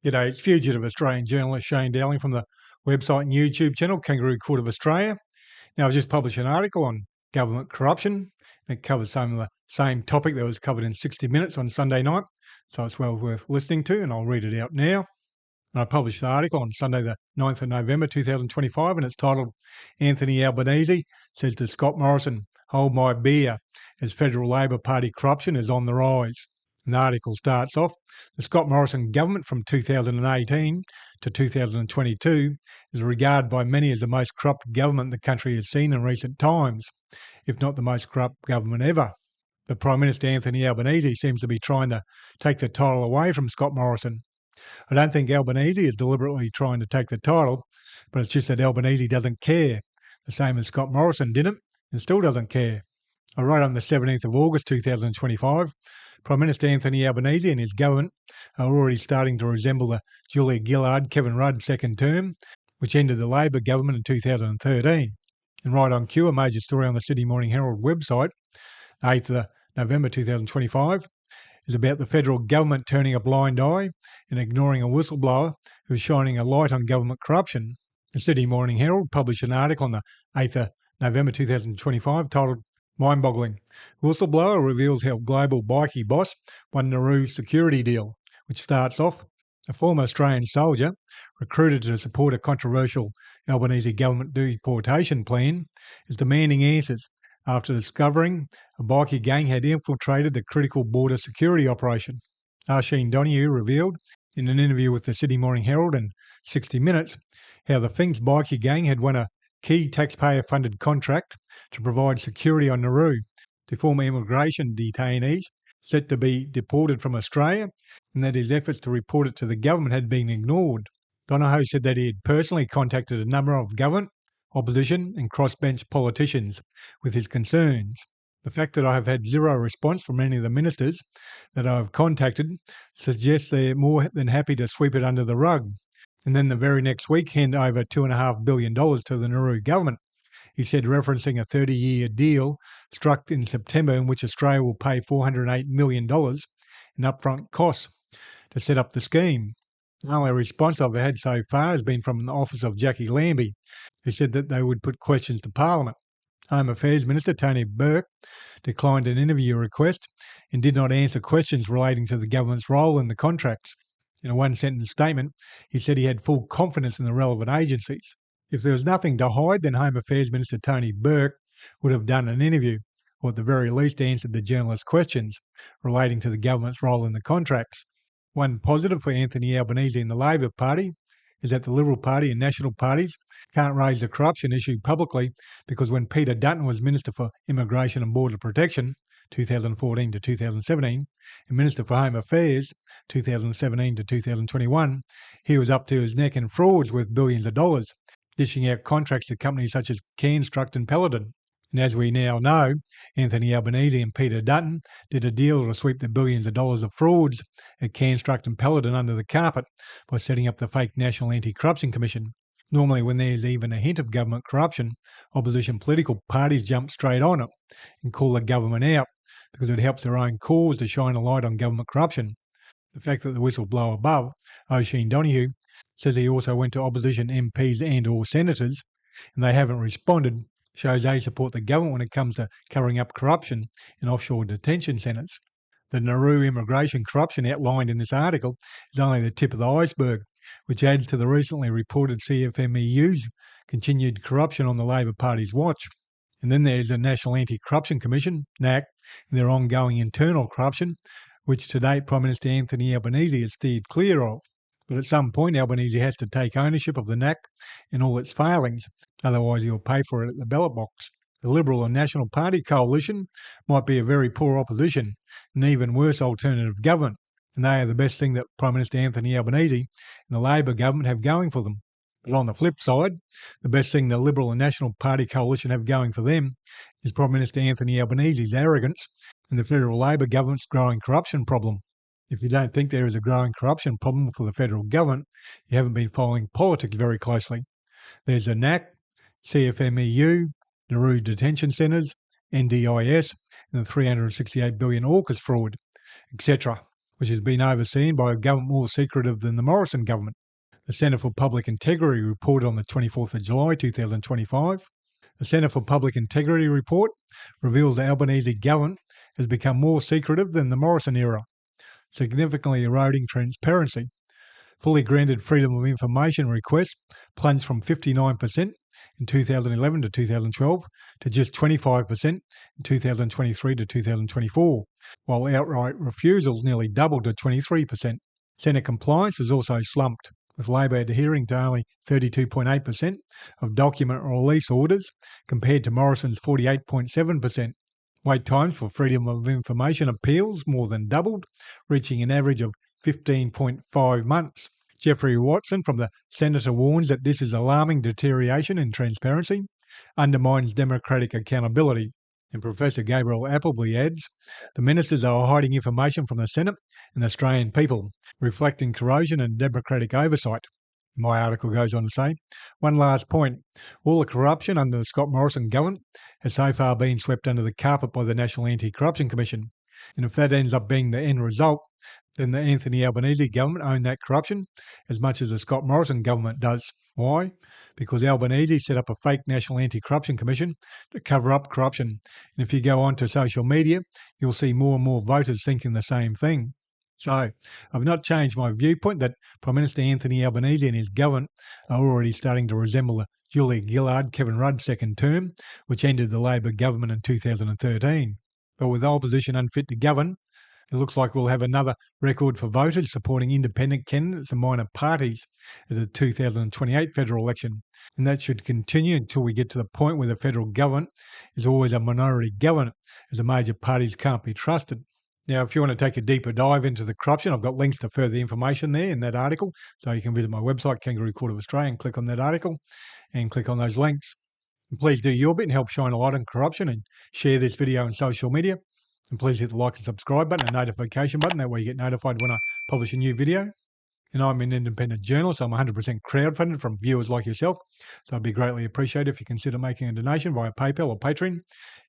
G'day, it's fugitive Australian journalist Shane Dowling from the website and YouTube channel Kangaroo Court of Australia. Now, I've just published an article on government corruption. It covers some of the same topic that was covered in 60 Minutes on Sunday night, so it's well worth listening to, and I'll read it out now. And I published the article on Sunday the 9th of November 2025, and it's titled, Anthony Albanese says to Scott Morrison, hold my beer, as Federal Labor Party corruption is on the rise. And the article starts off, the Scott Morrison government from 2018 to 2022 is regarded by many as the most corrupt government the country has seen in recent times, if not the most corrupt government ever. But Prime Minister Anthony Albanese seems to be trying to take the title away from Scott Morrison. I don't think Albanese is deliberately trying to take the title, but it's just that Albanese doesn't care, the same as Scott Morrison didn't and still doesn't care. I wrote on the 17th of August 2025, Prime Minister Anthony Albanese and his government are already starting to resemble the Julia Gillard-Kevin Rudd second term, which ended the Labor government in 2013. And right on cue, a major story on the Sydney Morning Herald website, 8th of November 2025, is about the federal government turning a blind eye and ignoring a whistleblower who's shining a light on government corruption. The Sydney Morning Herald published an article on the 8th of November 2025 titled, Mind-boggling. Whistleblower reveals how global bikie boss won Nauru's security deal, which starts off, a former Australian soldier recruited to support a controversial Albanese government deportation plan is demanding answers after discovering a bikie gang had infiltrated the critical border security operation. Arsene Donoghue revealed in an interview with the Sydney Morning Herald and 60 Minutes how the Finks bikie gang had won a key taxpayer-funded contract to provide security on Nauru to former immigration detainees set to be deported from Australia, and that his efforts to report it to the government had been ignored. Donoghue said that he had personally contacted a number of government, opposition and crossbench politicians with his concerns. The fact that I have had zero response from any of the ministers that I have contacted suggests they're more than happy to sweep it under the rug, and then the very next week hand over $2.5 billion to the Nauru government, he said, referencing a 30-year deal struck in September in which Australia will pay $408 million in upfront costs to set up the scheme. The only response I've had so far has been from the office of Jackie Lambie, who said that they would put questions to Parliament. Home Affairs Minister Tony Burke declined an interview request and did not answer questions relating to the government's role in the contracts. In a one-sentence statement, he said he had full confidence in the relevant agencies. If there was nothing to hide, then Home Affairs Minister Tony Burke would have done an interview, or at the very least answered the journalists' questions relating to the government's role in the contracts. One positive for Anthony Albanese and the Labor Party is that the Liberal Party and National parties can't raise the corruption issue publicly because when Peter Dutton was Minister for Immigration and Border Protection, 2014 to 2017, and Minister for Home Affairs, 2017 to 2021, he was up to his neck in frauds worth billions of dollars, dishing out contracts to companies such as Canstruct and Paladin. And as we now know, Anthony Albanese and Peter Dutton did a deal to sweep the billions of dollars of frauds at Canstruct and Paladin under the carpet by setting up the fake National Anti-Corruption Commission. Normally, when there's even a hint of government corruption, opposition political parties jump straight on it and call the government out because it helps their own cause to shine a light on government corruption. The fact that the whistleblower above, Arsene Donoghue, says he also went to opposition MPs and or senators, and they haven't responded, shows they support the government when it comes to covering up corruption in offshore detention centres. The Nauru immigration corruption outlined in this article is only the tip of the iceberg, which adds to the recently reported CFMEU's continued corruption on the Labor Party's watch. And then there's the National Anti-Corruption Commission, NAC, and their ongoing internal corruption, which to date Prime Minister Anthony Albanese has steered clear of. But at some point Albanese has to take ownership of the NAC and all its failings, otherwise he'll pay for it at the ballot box. The Liberal and National Party coalition might be a very poor opposition, an even worse alternative government, and they are the best thing that Prime Minister Anthony Albanese and the Labor government have going for them. But on the flip side, the best thing the Liberal and National Party coalition have going for them is Prime Minister Anthony Albanese's arrogance and the federal Labor government's growing corruption problem. If you don't think there is a growing corruption problem for the federal government, you haven't been following politics very closely. There's the NAC, CFMEU, Nauru detention centres, NDIS, and the $368 billion AUKUS fraud, etc. which has been overseen by a government more secretive than the Morrison government. The Centre for Public Integrity reported on the 24th of July 2025. The Centre for Public Integrity report reveals the Albanese government has become more secretive than the Morrison era, significantly eroding transparency. Fully granted freedom of information requests plunged from 59% in 2011 to 2012 to just 25% in 2023 to 2024, while outright refusals nearly doubled to 23%. Senate compliance has also slumped, with Labor adhering to only 32.8% of document release orders compared to Morrison's 48.7%. Wait times for freedom of information appeals more than doubled, reaching an average of 15.5 months. Geoffrey Watson from the Senator warns that this is alarming deterioration in transparency, undermines democratic accountability. And Professor Gabriel Appleby adds, the ministers are hiding information from the Senate and the Australian people, reflecting corrosion and democratic oversight. My article goes on to say, one last point, all the corruption under the Scott Morrison government has so far been swept under the carpet by the National Anti-Corruption Commission. And if that ends up being the end result, then the Anthony Albanese government own that corruption as much as the Scott Morrison government does. Why? Because Albanese set up a fake National Anti-Corruption Commission to cover up corruption. And if you go onto social media, you'll see more and more voters thinking the same thing. So I've not changed my viewpoint that Prime Minister Anthony Albanese and his government are already starting to resemble the Julia Gillard-Kevin Rudd second term, which ended the Labor government in 2013. But with the opposition unfit to govern, it looks like we'll have another record for voters supporting independent candidates and minor parties at the 2028 federal election. And that should continue until we get to the point where the federal government is always a minority government, as the major parties can't be trusted. Now, if you want to take a deeper dive into the corruption, I've got links to further information there in that article. So you can visit my website, Kangaroo Court of Australia, and click on that article and click on those links. And please do your bit and help shine a light on corruption and share this video on social media. And please hit the like and subscribe button and notification button. That way you get notified when I publish a new video. And I'm an independent journalist. I'm 100% crowdfunded from viewers like yourself. So I'd be greatly appreciated if you consider making a donation via PayPal or Patreon.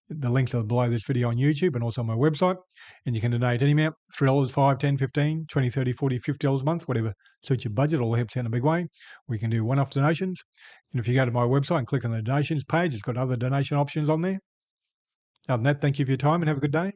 The links are below this video on YouTube and also on my website. And you can donate any amount, $3, $5, $10, $15, $20, $30, $40, $50 a month, whatever suits your budget. All helps out in a big way. We can do one-off donations. And if you go to my website and click on the donations page, it's got other donation options on there. Other than that, thank you for your time and have a good day.